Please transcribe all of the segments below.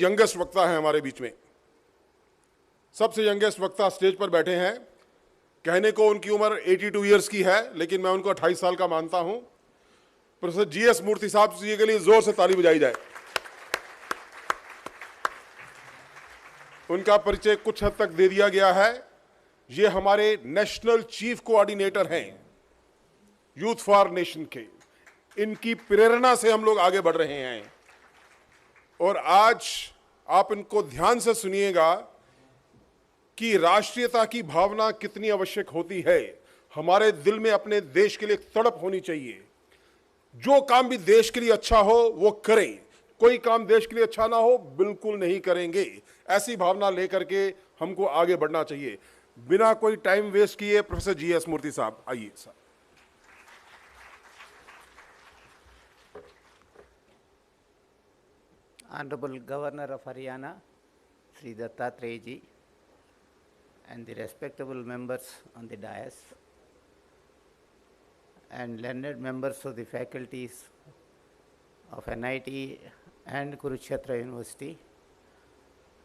Youngest वक्ता है हमारे बीच में, सबसे यंगेस्ट वक्ता स्टेज पर बैठे हैं। कहने को उनकी उम्र 82 इयर्स की है, लेकिन मैं उनको 28 साल का मानता हूं। प्रोफेसर जीएस मूर्ति साहब जी के लिए जोर से ताली बजाई जाए। उनका परिचय कुछ हद तक दे दिया गया है। ये हमारे नेशनल चीफ कोऑर्डिनेटर हैं यूथ फॉर नेशन के। इनकी प्रेरणा से हम लोग आगे बढ़ रहे हैं और आज आप इनको ध्यान से सुनिएगा कि राष्ट्रीयता की भावना कितनी आवश्यक होती है। हमारे दिल में अपने देश के लिए एक तड़प होनी चाहिए। जो काम भी देश के लिए अच्छा हो वो करें, कोई काम देश के लिए अच्छा ना हो बिल्कुल नहीं करेंगे। ऐसी भावना लेकर के हमको आगे बढ़ना चाहिए। बिना कोई टाइम वेस्ट किए प्रोफेसर जीएस मूर्ति साहब आइए। Sir Hon'ble Governor of Haryana, Shri Dattatreya ji, and the respectable members on the dais, and learned members of the faculties of NIT and Kurukshetra University,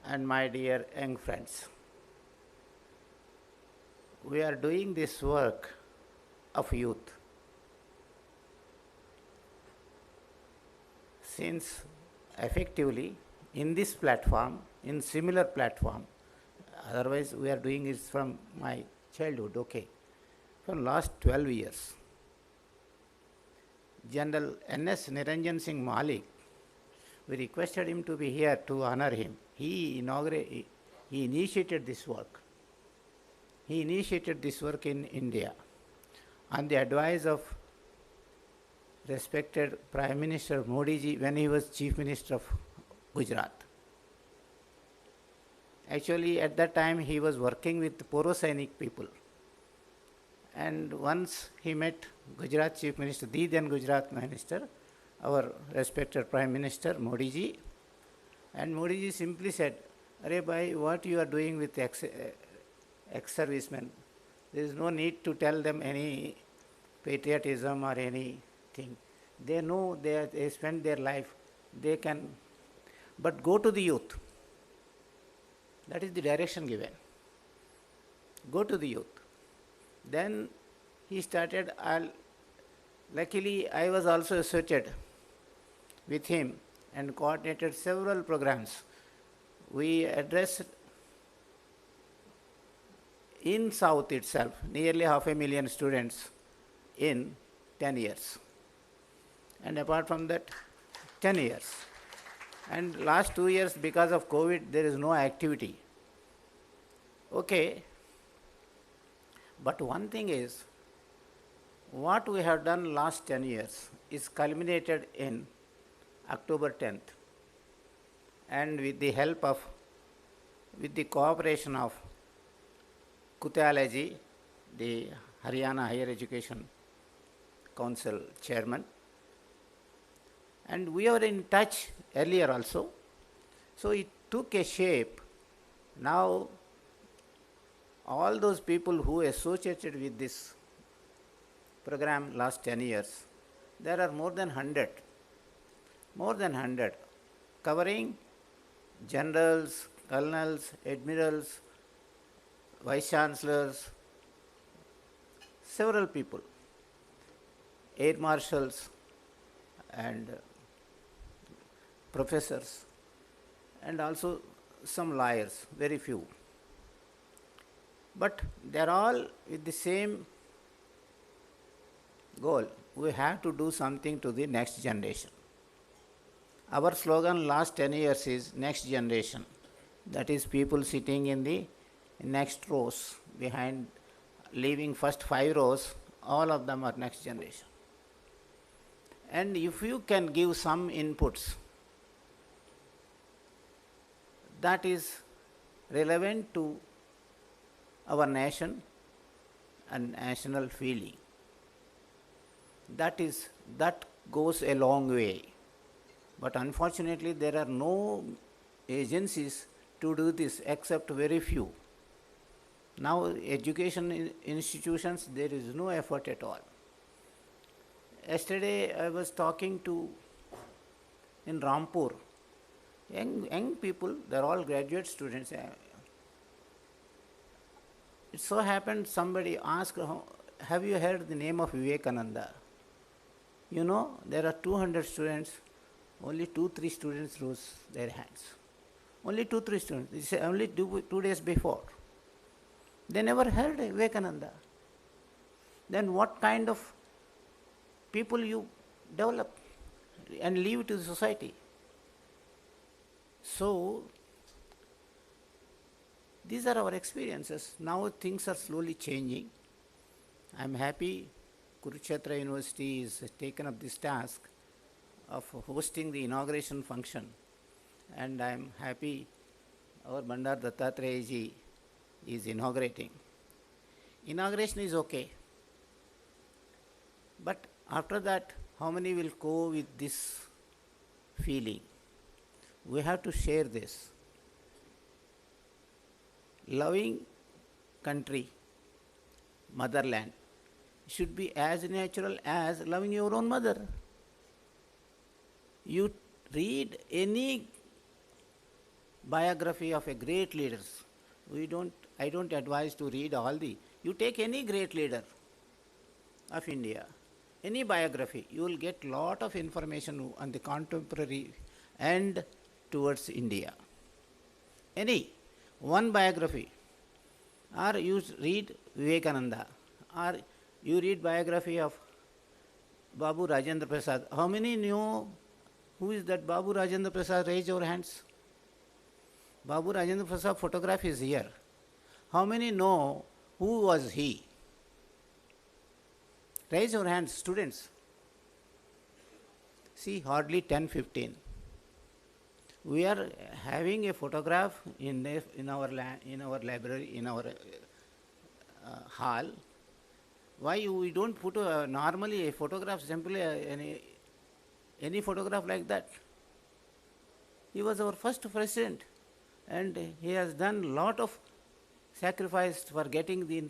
and my dear young friends. We are doing this work of youth since effectively in this platform, in similar platform, otherwise we are doing it from my childhood, okay, from last 12 years. General N.S. Niranjan Singh Malik, we requested him to be here to honor him. He initiated this work. He initiated this work in India on the advice of respected Prime Minister Modi ji when he was Chief Minister of Gujarat. Actually, at that time he was working with Porosainik people. And once he met Gujarat Chief Minister, the then Gujarat Minister, our respected Prime Minister Modi ji, and Modi ji simply said, "Arey bhai, what you are doing with ex-servicemen? There is no need to tell them any patriotism or anything. They know they spend their life, they can, but go to the youth." That is the direction given. Go to the youth. Then he started, luckily I was also associated with him and coordinated several programs. We addressed in South itself nearly 500,000 students in 10 years. And apart from that, 10 years. And last 2 years, because of COVID, there is no activity. Okay. But one thing is, what we have done last 10 years is culminated in October 10th. And with the help of, with the cooperation of Kutyalaji, the Haryana Higher Education Council Chairman, and we were in touch earlier also. So it took a shape. Now all those people who associated with this program last 10 years, there are more than 100, covering generals, colonels, admirals, vice chancellors, several people, air marshals and professors, and also some lawyers, very few. But they are all with the same goal. We have to do something to the next generation. Our slogan last 10 years is next generation. That is people sitting in the next rows behind, leaving first 5 rows, all of them are next generation. And if you can give some inputs that is relevant to our nation and national feeling, that goes a long way. But unfortunately, there are no agencies to do this except very few. Now, education institutions, there is no effort at all. Yesterday, I was talking in Rampur Young people, they're all graduate students. It so happened somebody asked, have you heard the name of Vivekananda? You know, there are 200 students, only 2-3 students rose their hands. Only 2-3 students. This is only 2 days before. They never heard Vivekananda. Then what kind of people you develop and leave to the society? So, these are our experiences. Now things are slowly changing. I am happy Kurukshetra University has taken up this task of hosting the inauguration function, and I am happy our Bandaru Dattatreya ji is inaugurating. Inauguration is okay, but after that, how many will go with this feeling? We have to share this. Loving country, motherland, should be as natural as loving your own mother. You read any biography of a great leaders. I don't advise to read all the. You take any great leader of India, any biography, you will get lot of information on the contemporary and towards India. Any one biography, or you read Vivekananda, or you read biography of Babu Rajendra Prasad. How many knew who is that Babu Rajendra Prasad? Raise your hands. Babu Rajendra Prasad photograph is here. How many know who was he? Raise your hands, students. See, hardly 10-15. We are having a photograph in our library, in our hall. Why we don't put normally a photograph, simply any photograph like that? He was our first president, and he has done lot of sacrifice for getting the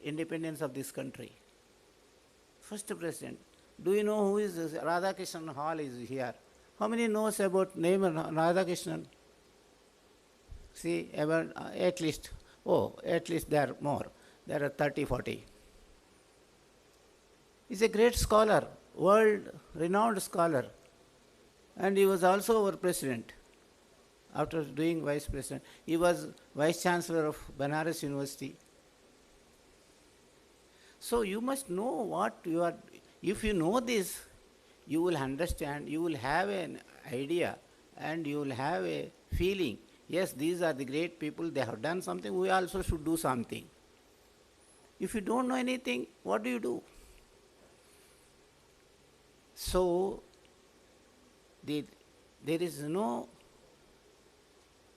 independence of this country. First president. Do you know who is this? Radhakrishnan Hall is here. How many knows about name Radhakrishnan? See, at least there are more. There are 30-40. He's a great scholar, world-renowned scholar. And he was also our president. After doing vice president, he was vice chancellor of Banaras University. So you must know what you are. If you know this, you will understand, you will have an idea, and you will have a feeling, yes, these are the great people, they have done something, we also should do something. If you don't know anything, what do you do? So, there is no,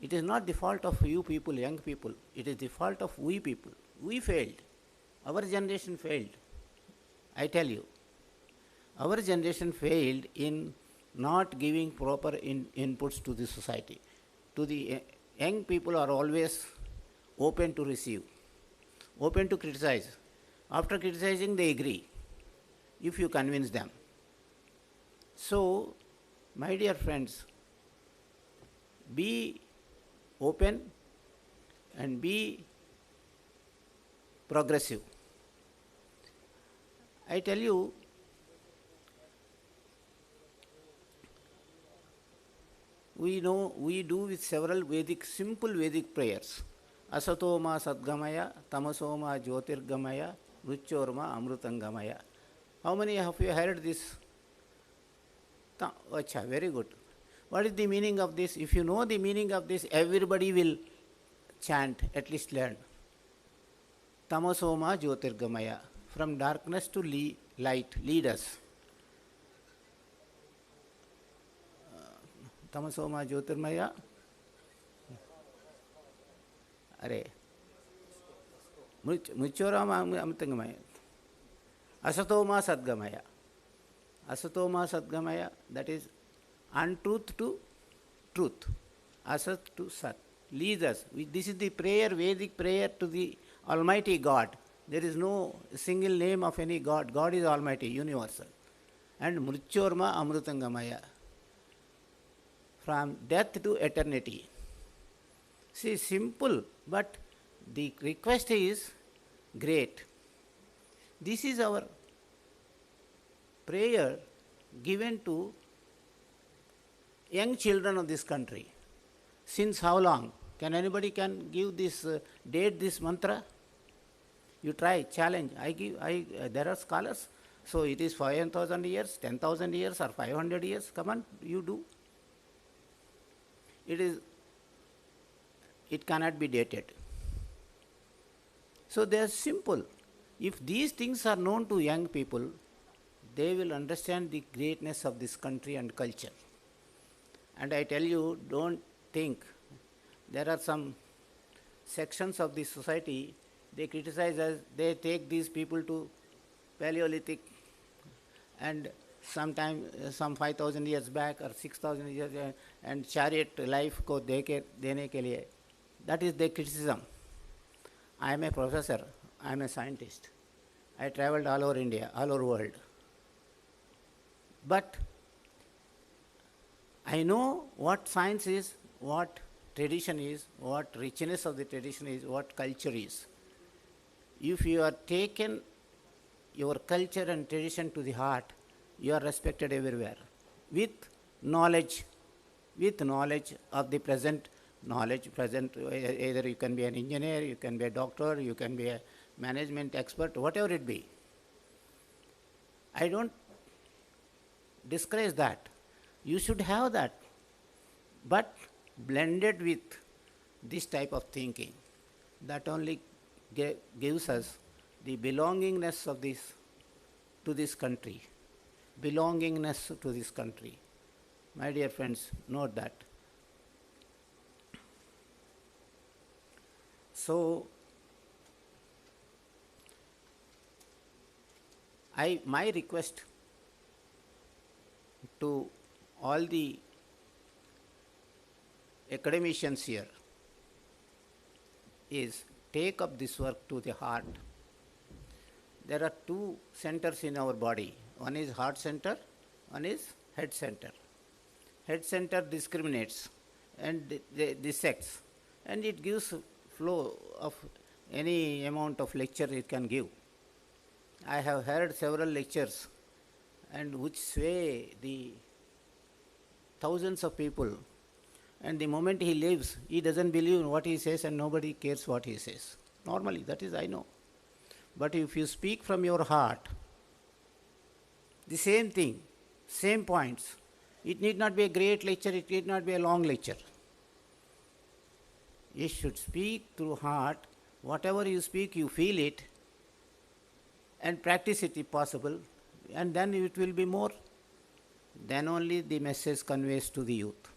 it is not the fault of you people, young people, it is the fault of we people. We failed. Our generation failed. I tell you. Our generation failed in not giving proper inputs to the society. To the young people are always open to receive, open to criticize. After criticizing, they agree, if you convince them. So, my dear friends, be open and be progressive. I tell you, we do with several simple Vedic prayers. Asatoma Sadgamaya, Tamasoma Jyotirgamaya, Ruchorma Amrutangamaya. How many of you heard this? Acha, very good. What is the meaning of this? If you know the meaning of this, everybody will chant, at least learn. Tamasoma Jyotirgamaya, from darkness to light, lead us. Tamasoma Jyotirmaya. Are. Muchorama Amtangamaya. Asatoma Sadgamaya. Asatoma Sadgamaya, that is untruth to truth. Asat to Sat. Lead us. This is the prayer, Vedic prayer to the Almighty God. There is no single name of any God. God is Almighty, universal. And Mruchorma Amrutangamaya. from death to eternity. See, simple, but the request is great. This is our prayer given to young children of this country. Since how long? Can anybody can give this date, this mantra? You try, challenge. There are scholars. So it is 5,000 years, 10,000 years, or 500 years. Come on, you do. It cannot be dated. So they are simple. If these things are known to young people, they will understand the greatness of this country and culture. And I tell you, don't think. There are some sections of the society, they criticize us, they take these people to Paleolithic, and sometime some 5,000 years back or 6,000 years, and chariot life ko dene ke liye. That is their criticism. I am a professor, I am a scientist. I traveled all over India, all over world. But I know what science is, what tradition is, what richness of the tradition is, what culture is. If you are taken your culture and tradition to the heart, you are respected everywhere. With knowledge of the present knowledge, either you can be an engineer, you can be a doctor, you can be a management expert, whatever it be. I don't discourage that. You should have that, but blended with this type of thinking. That only gives us the belongingness of this to this country. Belongingness to this country. My dear friends, note that. So, my request to all the academicians here is take up this work to the heart. There are two centers in our body. One is heart center, one is head center. Head center discriminates and dissects, and it gives flow of any amount of lecture it can give. I have heard several lectures and which sway the thousands of people, and the moment he leaves, he doesn't believe in what he says and nobody cares what he says. Normally, that is I know. But if you speak from your heart, the same thing, same points, it need not be a great lecture, it need not be a long lecture. You should speak through heart. Whatever you speak, you feel it, and practice it if possible, and then it will be more. Then only the message conveys to the youth.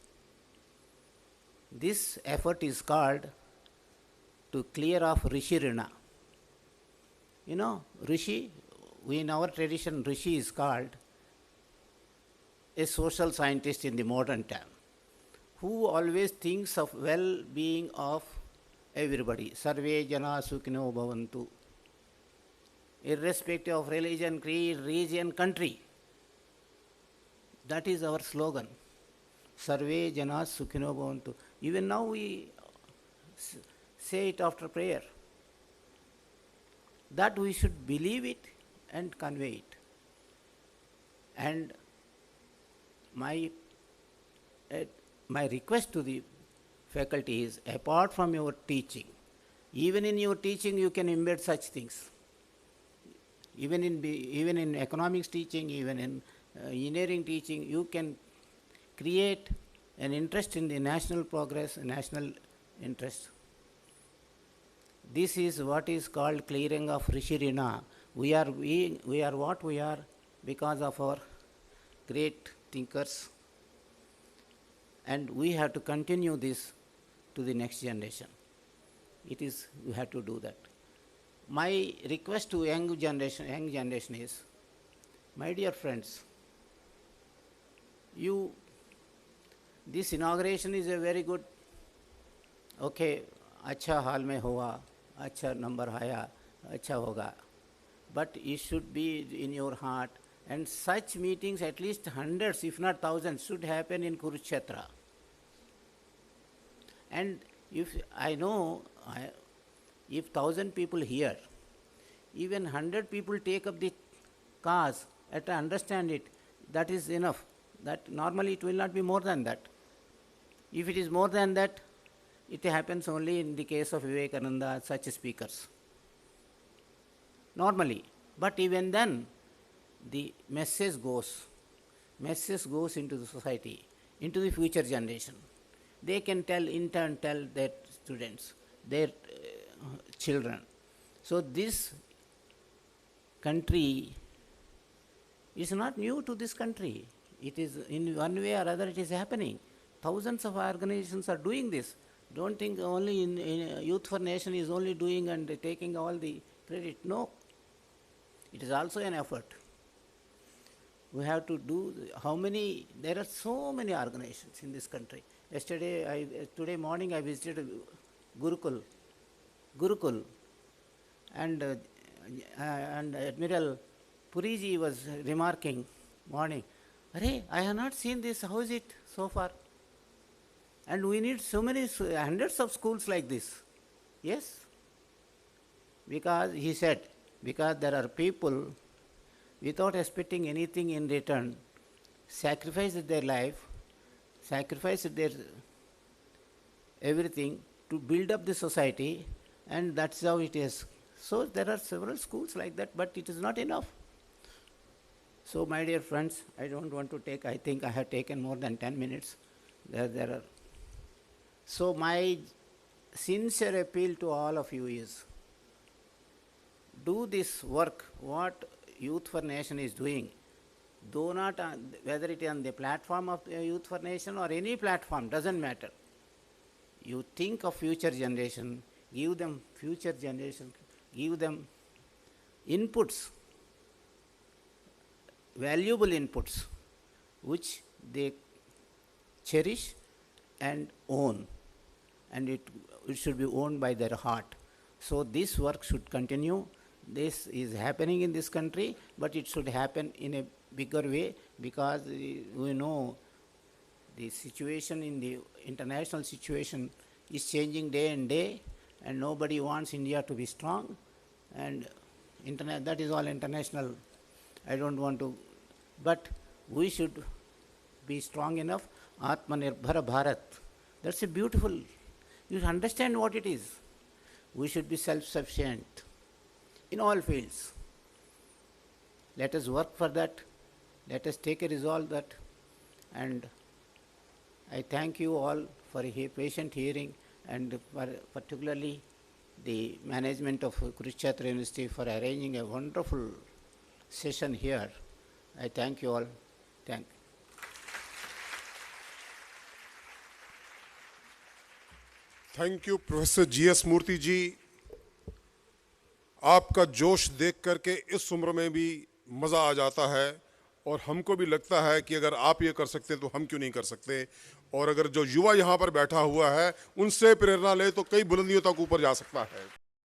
This effort is called to clear off Rishi Rina. You know, Rishi, in our tradition, Rishi is called a social scientist in the modern time, who always thinks of well-being of everybody. Sarve jana sukhino bhavantu. Irrespective of religion, creed, region, country. That is our slogan. Sarve jana sukhino bhavantu. Even now we say it after prayer. That we should believe it and convey it. And my request to the faculty is, apart from your teaching, even in your teaching you can embed such things. Even in economics teaching, even in engineering teaching, you can create an interest in the national progress, national interest. This is what is called clearing of Rishi Rina. We are what we are because of our great thinkers, and we have to continue this to the next generation. We have to do that. My request to young generation is, my dear friends, this inauguration is a very good, okay, अच्छा हाल में हुआ, अच्छा number आया, अच्छा होगा. But it should be in your heart, and such meetings, at least hundreds, if not thousands, should happen in Kurukshetra. And if I know, if 1,000 people here, even 100 people take up the cause and understand it, that is enough. That normally it will not be more than that. If it is more than that, it happens only in the case of Vivekananda, such speakers. Normally. But even then, the message goes into the society, into the future generation. They can in turn tell their students, their children. So this country is not new to this country. It is in one way or other it is happening. Thousands of organizations are doing this. Don't think only in Youth4Nation is only doing and taking all the credit. No. It is also an effort. We have to do, there are so many organizations in this country. Today morning I visited Gurukul, and Admiral Puriji was remarking morning, "Arey, I have not seen this, how is it so far?" And we need so many, hundreds of schools like this. Yes. Because, he said, because there are people without expecting anything in return, sacrificed their life, sacrificed their everything to build up the society, and that's how it is. So there are several schools like that, but it is not enough. So my dear friends, I don't want to take, I think I have taken more than 10 minutes. So my sincere appeal to all of you is, do this work, what Youth4Nation is doing. Do not, whether it is on the platform of Youth4Nation or any platform, doesn't matter. You think of future generation, give them future generation, give them inputs, valuable inputs, which they cherish and own, and it should be owned by their heart. So this work should continue. This is happening in this country, but it should happen in a bigger way, because we know the situation in the international situation is changing day and day, and nobody wants India to be strong, and that is all international. I don't want to, but we should be strong enough. Atmanirbhar Bharat. That's a beautiful, you understand what it is. We should be self-sufficient in all fields. Let us work for that. Let us take a resolve that. And I thank you all for a patient hearing, and for particularly the management of Kurukshetra University for arranging a wonderful session here. I thank you all. Thank you. Thank you professor GS Murthy ji. आपका जोश देख करके इस उम्र में भी मज़ा आ जाता है, और हमको भी लगता है कि अगर आप ये कर सकते हैं तो हम क्यों नहीं कर सकते। और अगर जो युवा यहाँ पर बैठा हुआ है उनसे प्रेरणा ले तो कई बुलंदियों तक ऊपर जा सकता है।